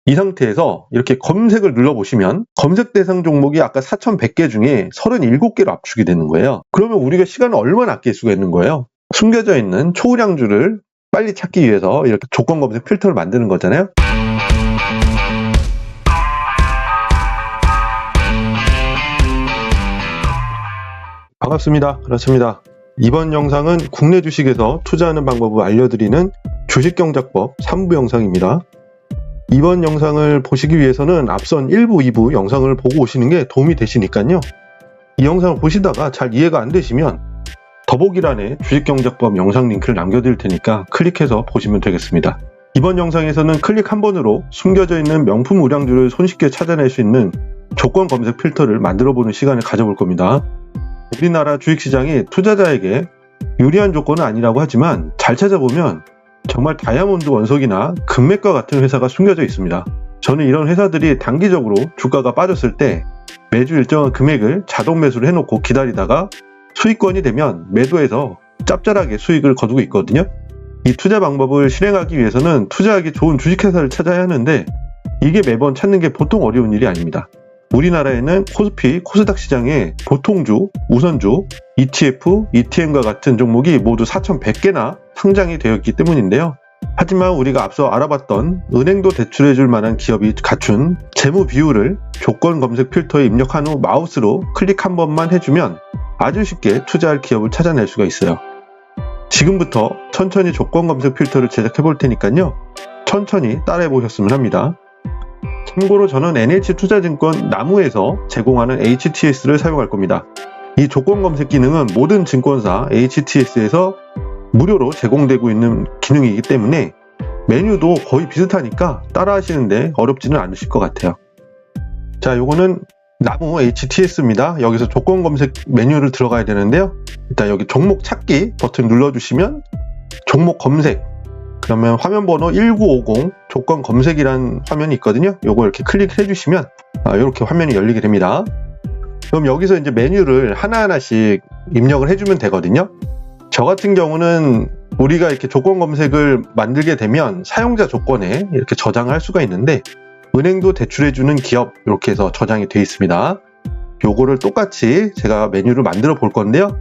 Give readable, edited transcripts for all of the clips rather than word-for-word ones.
이 상태에서 이렇게 검색을 눌러보시면 검색 대상 종목이 아까 4,100개 중에 37개로 압축이 되는 거예요. 그러면 우리가 시간을 얼마나 아낄 수가 있는 거예요? 숨겨져 있는 초우량주를 빨리 찾기 위해서 이렇게 조건 검색 필터를 만드는 거잖아요. 반갑습니다. 그렇습니다. 이번 영상은 국내 주식에서 투자하는 방법을 알려드리는 주식경작법 3부 영상입니다. 이번 영상을 보시기 위해서는 앞선 1부, 2부 영상을 보고 오시는 게 도움이 되시니까요. 이 영상을 보시다가 잘 이해가 안 되시면 더보기란에 주식경작법 영상 링크를 남겨드릴 테니까 클릭해서 보시면 되겠습니다. 이번 영상에서는 클릭 한 번으로 숨겨져 있는 명품 우량주를 손쉽게 찾아낼 수 있는 조건 검색 필터를 만들어보는 시간을 가져볼 겁니다. 우리나라 주식시장이 투자자에게 유리한 조건은 아니라고 하지만 잘 찾아보면 정말 다이아몬드 원석이나 금맥과 같은 회사가 숨겨져 있습니다. 저는 이런 회사들이 단기적으로 주가가 빠졌을 때 매주 일정한 금액을 자동 매수를 해놓고 기다리다가 수익권이 되면 매도해서 짭짤하게 수익을 거두고 있거든요. 이 투자 방법을 실행하기 위해서는 투자하기 좋은 주식회사를 찾아야 하는데 이게 매번 찾는 게 보통 어려운 일이 아닙니다. 우리나라에는 코스피, 코스닥 시장에 보통주, 우선주, ETF, ETN과 같은 종목이 모두 4,100개나 상장이 되어 있기 때문인데요. 하지만 우리가 앞서 알아봤던 은행도 대출해줄 만한 기업이 갖춘 재무 비율을 조건 검색 필터에 입력한 후 마우스로 클릭 한 번만 해주면 아주 쉽게 투자할 기업을 찾아낼 수가 있어요. 지금부터 천천히 조건 검색 필터를 제작해 볼 테니까요. 천천히 따라해 보셨으면 합니다. 참고로 저는 NH투자증권 나무에서 제공하는 HTS를 사용할 겁니다. 이 조건 검색 기능은 모든 증권사 HTS에서 무료로 제공되고 있는 기능이기 때문에 메뉴도 거의 비슷하니까 따라 하시는데 어렵지는 않으실 것 같아요. 자, 요거는 나무 HTS입니다. 여기서 조건 검색 메뉴를 들어가야 되는데요. 일단 여기 종목 찾기 버튼 눌러주시면 종목 검색, 그러면 화면 번호 1950 조건 검색이라는 화면이 있거든요. 요거 이렇게 클릭해 주시면 이렇게 화면이 열리게 됩니다. 그럼 여기서 이제 메뉴를 하나하나씩 입력을 해주면 되거든요. 저 같은 경우는 우리가 이렇게 조건 검색을 만들게 되면 사용자 조건에 이렇게 저장을 할 수가 있는데 은행도 대출해주는 기업 이렇게 해서 저장이 되어 있습니다. 요거를 똑같이 제가 메뉴를 만들어 볼 건데요.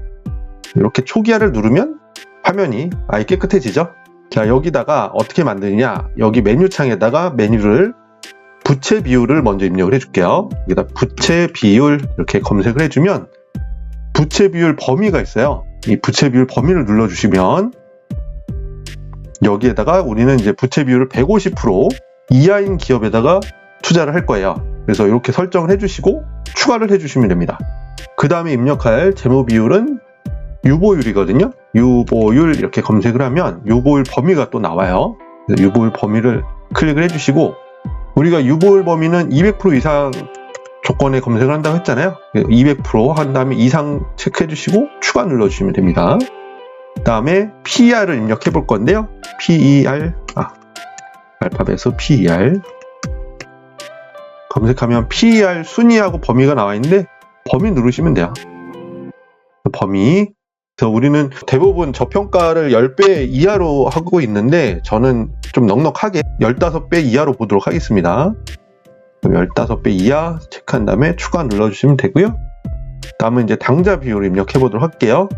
이렇게 초기화를 누르면 화면이 아예 깨끗해지죠. 자, 여기다가 어떻게 만드느냐, 여기 메뉴 창에다가 메뉴를 부채 비율을 먼저 입력을 해줄게요. 여기다 부채 비율 이렇게 검색을 해주면 부채 비율 범위가 있어요. 이 부채 비율 범위를 눌러주시면 여기에다가 우리는 이제 부채 비율을 150% 이하인 기업에다가 투자를 할 거예요. 그래서 이렇게 설정을 해주시고 추가를 해주시면 됩니다. 그 다음에 입력할 재무 비율은 유보율이거든요. 유보율 이렇게 검색을 하면 유보율 범위가 또 나와요. 유보율 범위를 클릭을 해주시고 우리가 유보율 범위는 200% 이상 조건에 검색을 한다고 했잖아요. 200% 한 다음에 이상 체크해 주시고 추가 눌러주시면 됩니다. 그 다음에 PER을 입력해 볼 건데요. PER, 알파벳으로 PER 검색하면 PER 순위하고 범위가 나와 있는데 범위 누르시면 돼요. 범위. 그래서 우리는 대부분 저평가를 10배 이하로 하고 있는데 저는 좀 넉넉하게 15배 이하로 보도록 하겠습니다. 15배 이하 체크한 다음에 추가 눌러주시면 되고요. 다음은 이제 당좌 비율을 입력해 보도록 할게요.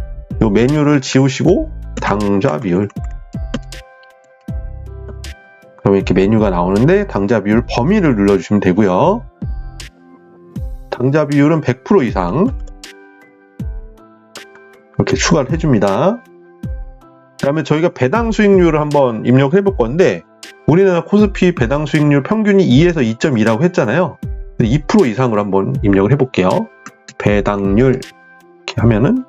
이 메뉴를 지우시고 당좌 비율. 그럼 이렇게 메뉴가 나오는데 당좌 비율 범위를 눌러주시면 되고요. 당좌 비율은 100% 이상 이렇게 추가를 해줍니다. 그 다음에 저희가 배당 수익률을 한번 입력을 해볼 건데 우리나라 코스피 배당 수익률 평균이 2에서 2.2라고 했잖아요. 2% 이상으로 한번 입력을 해볼게요. 배당률 이렇게 하면은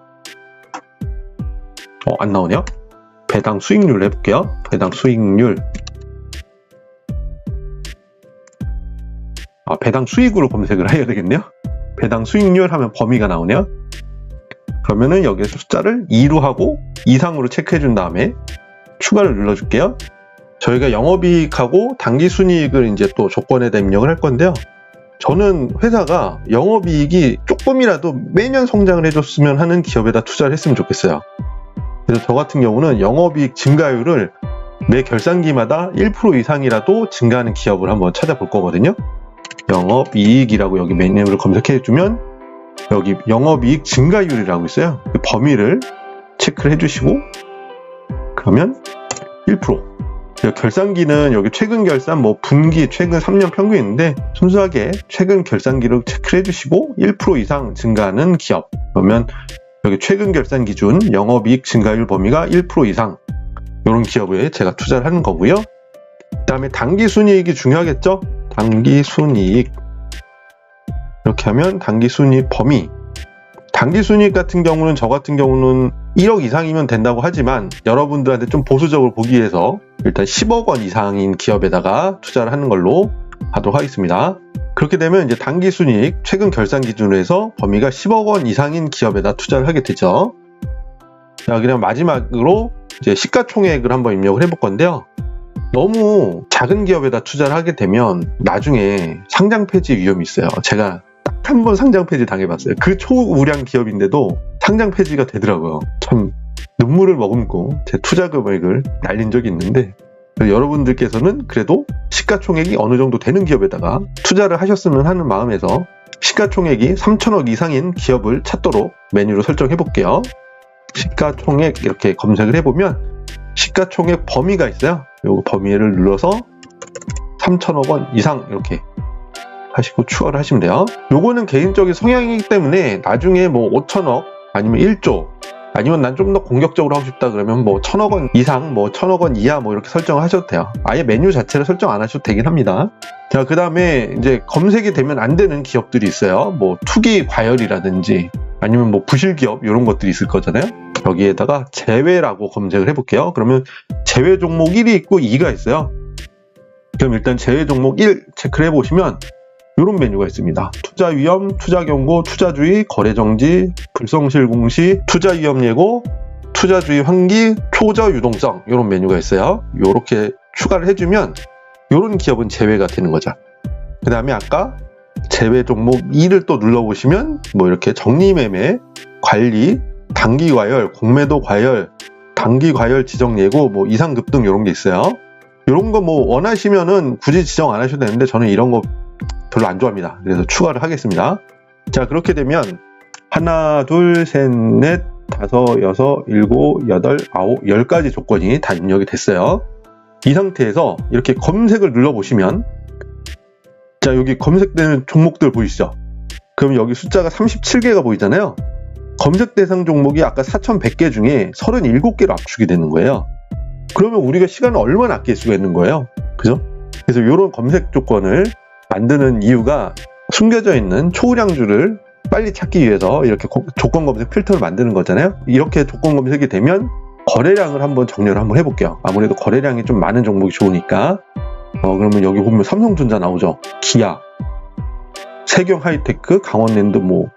안 나오네요. 배당 수익률 해볼게요. 배당 수익률. 배당 수익으로 검색을 해야 되겠네요. 배당 수익률 하면 범위가 나오네요. 그러면은 여기에서 숫자를 2로 하고 이상으로 체크해 준 다음에 추가를 눌러줄게요. 저희가 영업이익하고 당기순이익을 이제 또 조건에다 입력을 할 건데요. 저는 회사가 영업이익이 조금이라도 매년 성장을 해줬으면 하는 기업에다 투자를 했으면 좋겠어요. 그래서 저 같은 경우는 영업이익 증가율을 매 결산기마다 1% 이상이라도 증가하는 기업을 한번 찾아볼 거거든요. 영업이익이라고 여기 메뉴를 검색해주면 여기 영업이익 증가율이라고 있어요. 그 범위를 체크를 해주시고 그러면 1%. 결산기는 여기 최근 결산, 뭐 분기, 최근 3년 평균인데 순수하게 최근 결산기를 체크를 해주시고 1% 이상 증가하는 기업. 그러면 여기 최근 결산 기준 영업이익 증가율 범위가 1% 이상 이런 기업에 제가 투자를 하는 거고요. 그 다음에 당기순이익이 중요하겠죠? 당기순이익 이렇게 하면 당기순이익 범위, 당기순이익 같은 경우는 저 같은 경우는 1억 이상이면 된다고 하지만 여러분들한테 좀 보수적으로 보기 위해서 일단 10억 원 이상인 기업에다가 투자를 하는 걸로 하도록 하겠습니다. 그렇게 되면 이제 당기순이익 최근 결산 기준으로 해서 범위가 10억 원 이상인 기업에다 투자를 하게 되죠. 자, 그럼 마지막으로 이제 시가총액을 한번 입력을 해볼 건데요. 너무 작은 기업에다 투자를 하게 되면 나중에 상장 폐지 위험이 있어요. 제가 딱 한 번 상장 폐지 당해봤어요. 그 초우량 기업인데도 상장 폐지가 되더라고요. 참 눈물을 머금고 제 투자 금액을 날린 적이 있는데 여러분들께서는 그래도 시가총액이 어느 정도 되는 기업에다가 투자를 하셨으면 하는 마음에서 시가총액이 3천억 이상인 기업을 찾도록 메뉴를 설정해 볼게요. 시가총액 이렇게 검색을 해보면 시가총액 범위가 있어요. 요 범위를 눌러서 3천억 원 이상 이렇게 하시고 추가를 하시면 돼요. 요거는 개인적인 성향이기 때문에 나중에 뭐 5천억 아니면 1조 아니면 난 좀 더 공격적으로 하고 싶다 그러면 뭐 1,000억 원 이상, 뭐 1,000억 원 이하 뭐 이렇게 설정을 하셔도 돼요. 아예 메뉴 자체를 설정 안 하셔도 되긴 합니다. 자, 그 다음에 이제 검색이 되면 안 되는 기업들이 있어요. 뭐 투기 과열이라든지 아니면 뭐 부실 기업 이런 것들이 있을 거잖아요. 여기에다가 제외라고 검색을 해볼게요. 그러면 제외 종목 1이 있고 2가 있어요. 그럼 일단 제외 종목 1 체크를 해보시면 이런 메뉴가 있습니다. 투자 위험, 투자 경고, 투자주의, 거래 정지, 불성실 공시, 투자 위험 예고, 투자주의 환기, 초저 유동성 이런 메뉴가 있어요. 이렇게 추가를 해주면 이런 기업은 제외가 되는 거죠. 그 다음에 아까 제외 종목 2를 또 눌러보시면 뭐 이렇게 정리매매, 관리, 단기 과열, 공매도 과열, 단기 과열 지정 예고, 뭐 이상 급등 이런 게 있어요. 이런 거 뭐 원하시면은 굳이 지정 안 하셔도 되는데 저는 이런 거 별로 안 좋아합니다. 그래서 추가를 하겠습니다. 자, 그렇게 되면 하나, 둘, 셋, 넷, 다섯, 여섯, 일곱, 여덟, 아홉, 10가지 조건이 다 입력이 됐어요. 이 상태에서 이렇게 검색을 눌러보시면 자, 여기 검색되는 종목들 보이시죠? 그럼 여기 숫자가 37개가 보이잖아요. 검색 대상 종목이 아까 4,100개 중에 37개로 압축이 되는 거예요. 그러면 우리가 시간을 얼마나 아낄 수가 있는 거예요? 그죠? 그래서 이런 검색 조건을 만드는 이유가 숨겨져 있는 초우량주를 빨리 찾기 위해서 이렇게 조건 검색 필터를 만드는 거잖아요. 이렇게 조건 검색이 되면 거래량을 한번 정렬을 한번 해볼게요. 아무래도 거래량이 좀 많은 종목이 좋으니까 그러면 여기 보면 삼성전자 나오죠. 기아, 세경 하이테크, 강원랜드, 뭐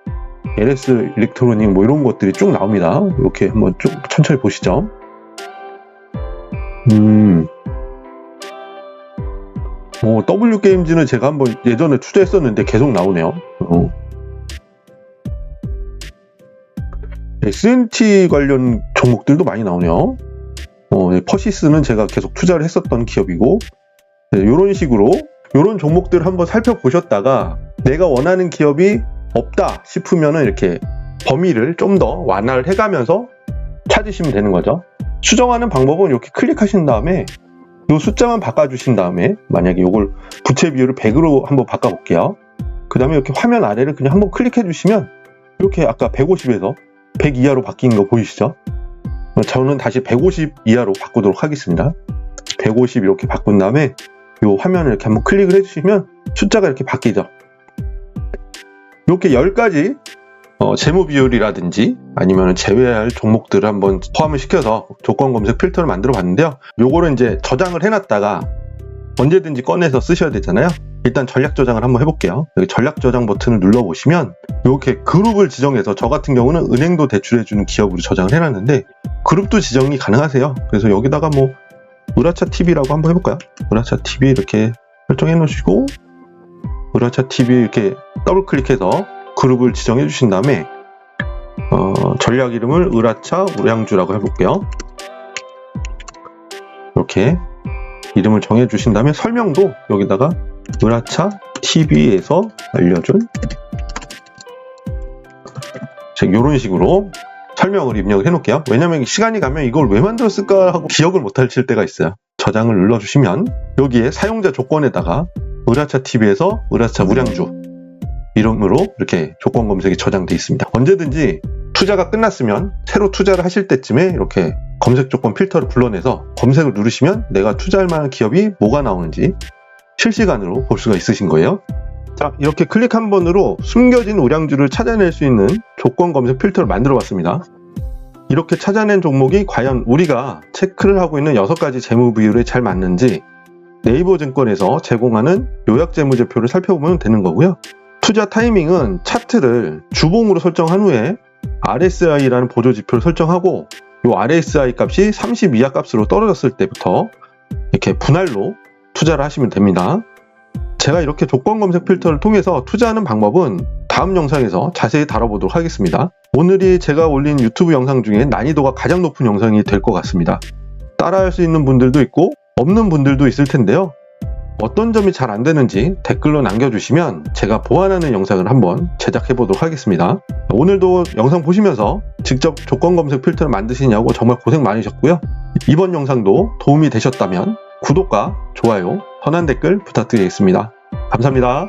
LS 일렉트로닉 뭐 이런 것들이 쭉 나옵니다. 이렇게 한번 쭉 천천히 보시죠. W게임즈는 제가 한번 예전에 투자했었는데 계속 나오네요. S&T 관련 종목들도 많이 나오네요. 퍼시스는 제가 계속 투자를 했었던 기업이고, 이런 식으로 이런 종목들을 한번 살펴보셨다가 내가 원하는 기업이 없다 싶으면은 이렇게 범위를 좀 더 완화를 해가면서 찾으시면 되는 거죠. 수정하는 방법은 이렇게 클릭하신 다음에 이 숫자만 바꿔주신 다음에 만약에 이걸 부채 비율을 100으로 한번 바꿔볼게요. 그 다음에 이렇게 화면 아래를 그냥 한번 클릭해 주시면 이렇게 아까 150에서 100 이하로 바뀐 거 보이시죠? 저는 다시 150 이하로 바꾸도록 하겠습니다. 150 이렇게 바꾼 다음에 이 화면을 이렇게 한번 클릭을 해주시면 숫자가 이렇게 바뀌죠. 이렇게 10가지 재무 비율이라든지 아니면 제외할 종목들을 한번 포함을 시켜서 조건 검색 필터를 만들어 봤는데요. 요거를 이제 저장을 해놨다가 언제든지 꺼내서 쓰셔야 되잖아요. 일단 전략 저장을 한번 해볼게요. 여기 전략 저장 버튼을 눌러보시면 이렇게 그룹을 지정해서 저 같은 경우는 은행도 대출해주는 기업으로 저장을 해놨는데 그룹도 지정이 가능하세요. 그래서 여기다가 뭐 으라차 TV라고 한번 해볼까요? 으라차 TV 이렇게 설정해 놓으시고 으라차 TV 이렇게 더블 클릭해서 그룹을 지정해 주신 다음에 전략 이름을 으라차 우량주라고 해볼게요. 이렇게 이름을 정해 주신 다음에 설명도 여기다가 으라차 TV에서 알려준 이런 식으로 설명을 입력을 해놓을게요. 왜냐면 시간이 가면 이걸 왜 만들었을까 하고 기억을 못하실 때가 있어요. 저장을 눌러주시면 여기에 사용자 조건에다가 으라차 TV에서 으라차 우량주 이름으로 이렇게 조건 검색이 저장되어 있습니다. 언제든지 투자가 끝났으면 새로 투자를 하실 때쯤에 이렇게 검색 조건 필터를 불러내서 검색을 누르시면 내가 투자할 만한 기업이 뭐가 나오는지 실시간으로 볼 수가 있으신 거예요. 자, 이렇게 클릭 한 번으로 숨겨진 우량주를 찾아낼 수 있는 조건 검색 필터를 만들어 봤습니다. 이렇게 찾아낸 종목이 과연 우리가 체크를 하고 있는 6가지 재무 비율에 잘 맞는지 네이버 증권에서 제공하는 요약 재무제표를 살펴보면 되는 거고요. 투자 타이밍은 차트를 주봉으로 설정한 후에 RSI라는 보조지표를 설정하고 이 RSI 값이 30 이하 값으로 떨어졌을 때부터 이렇게 분할로 투자를 하시면 됩니다. 제가 이렇게 조건 검색 필터를 통해서 투자하는 방법은 다음 영상에서 자세히 다뤄보도록 하겠습니다. 오늘이 제가 올린 유튜브 영상 중에 난이도가 가장 높은 영상이 될 것 같습니다. 따라할 수 있는 분들도 있고 없는 분들도 있을 텐데요. 어떤 점이 잘 안 되는지 댓글로 남겨주시면 제가 보완하는 영상을 한번 제작해 보도록 하겠습니다. 오늘도 영상 보시면서 직접 조건 검색 필터를 만드시냐고 정말 고생 많으셨고요. 이번 영상도 도움이 되셨다면 구독과 좋아요, 선한 댓글 부탁드리겠습니다. 감사합니다.